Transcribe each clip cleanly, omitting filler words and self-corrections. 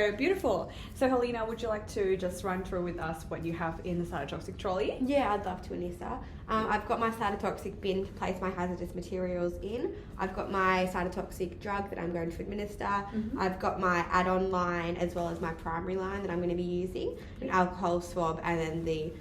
So beautiful. So Helena, would you like to just run through with us what you have in the cytotoxic trolley? Yeah, I'd love to, Anissa. I've got my cytotoxic bin to place my hazardous materials in. I've got my cytotoxic drug that I'm going to administer. I've got my add-on line as well as my primary line that I'm going to be using, an alcohol swab, and then the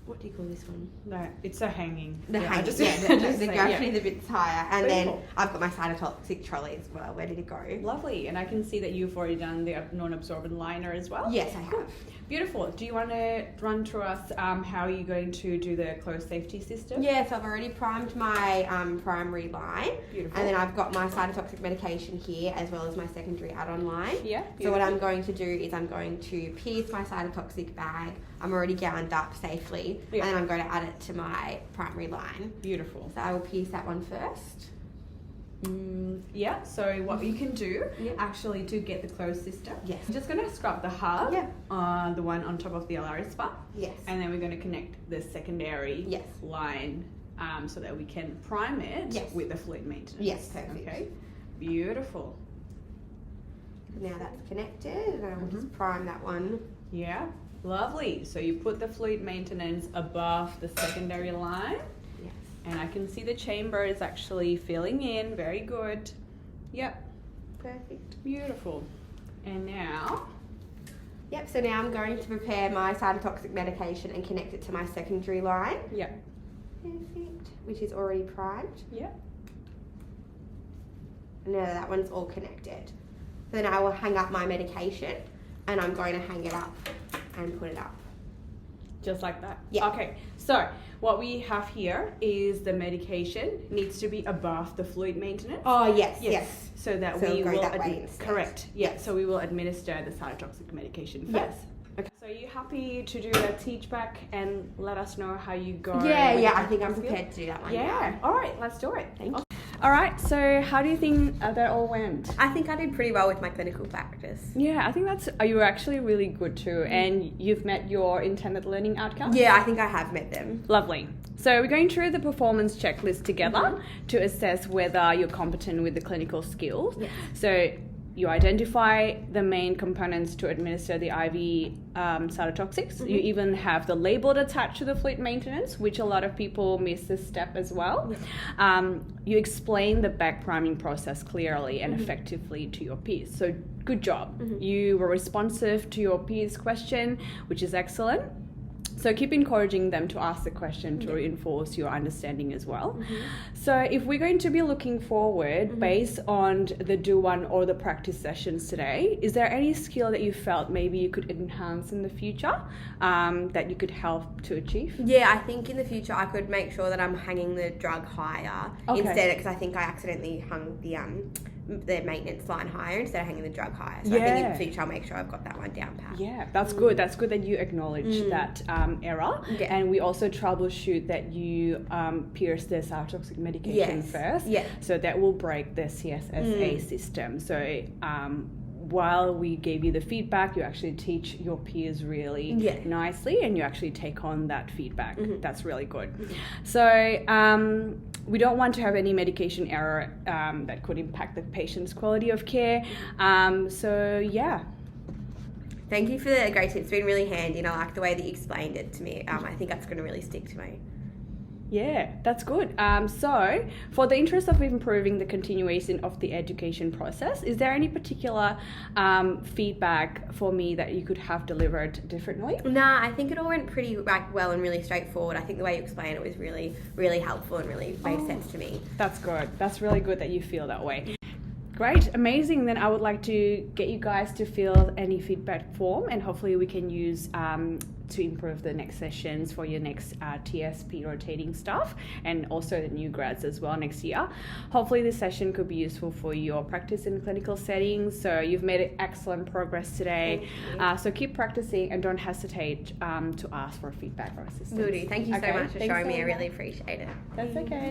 what do you call this one? No, it's a hanging. The hanging, the gravity the bit's higher. And then I've got my cytotoxic trolley as well, ready to go. Lovely. And I can see that you've already done the non-absorbent liner as well. Yes, I have. Beautiful. Do you want to run through us how you're going to do the closed safety system? Yes, I've already primed my primary line. Beautiful. And then I've got my cytotoxic medication here as well as my secondary add-on line. Yeah. Beautiful. So what I'm going to do is I'm going to pierce my cytotoxic bag. I'm already gowned up safely. Yeah. And then I'm going to add it to my primary line. Beautiful. So I will pierce that one first. Yeah, so what you can do actually to get the closed system, I'm just going to scrub the hub, the one on top of the LR spot, and then we're going to connect the secondary line so that we can prime it with the fluid maintenance. Yes, perfect. Okay, beautiful. Now that's connected, and I'll just prime that one. Yeah, lovely. So you put the fluid maintenance above the secondary line. And I can see the chamber is actually filling in. Very good. Yep. Perfect. Beautiful. And now? Yep, so now I'm going to prepare my cytotoxic medication and connect it to my secondary line. Yep. Perfect. Which is already primed. Yep. And now that one's all connected. Then I will hang up my medication and I'm going to hang it up and put it up. Just like that? Yeah. Okay, so what we have here is the medication needs to be above the fluid maintenance. Oh, yes. So that we will, correct. Yeah, so we will administer the cytotoxic medication first. Yes. Okay. So are you happy to do a teach back and let us know how you go? Yeah, I think I'm prepared to do that one. Yeah, all right, let's do it. Thank you. All right, so how do you think that all went? I think I did pretty well with my clinical practice. Yeah, I think you were actually really good too, and you've met your intended learning outcomes? Yeah, I think I have met them. Lovely. So we're going through the performance checklist together to assess whether you're competent with the clinical skills. Yes. So you identify the main components to administer the IV cytotoxics. You even have the label attached to the fluid maintenance, which a lot of people miss this step as well. You explain the back priming process clearly and effectively to your peers. So good job. You were responsive to your peers' question, which is excellent. So keep encouraging them to ask the question to reinforce your understanding as well. So if we're going to be looking forward based on the do one or the practice sessions today, is there any skill that you felt maybe you could enhance in the future that you could help to achieve? Yeah, I think in the future I could make sure that I'm hanging the drug higher instead, because I think I accidentally hung the maintenance line higher instead of hanging the drug higher. So I think in the future I'll make sure I've got that one down pat. Yeah, that's good. That's good that you acknowledge that error. Yeah. And we also troubleshoot that you pierce the cytotoxic medication first. Yeah. So that will break the CSSA system. So while we gave you the feedback, you actually teach your peers really nicely, and you actually take on that feedback. That's really good. So we don't want to have any medication error that could impact the patient's quality of care. So yeah. Thank you for the great tip. It's been really handy, and I like the way that you explained it to me. I think that's going to really stick to me. Yeah, that's good. So for the interest of improving the continuation of the education process, is there any particular feedback for me that you could have delivered differently? Nah, I think it all went pretty well and really straightforward. I think the way you explained it was really, really helpful and really made sense to me. That's good. That's really good that you feel that way. Great, amazing. Then I would like to get you guys to fill any feedback form, and hopefully we can use to improve the next sessions for your next TSP rotating staff, and also the new grads as well next year. Hopefully this session could be useful for your practice in clinical settings. So you've made excellent progress today. So keep practicing and don't hesitate to ask for feedback or assistance. Will do. Thank you so much for showing me. I really appreciate it. That's okay.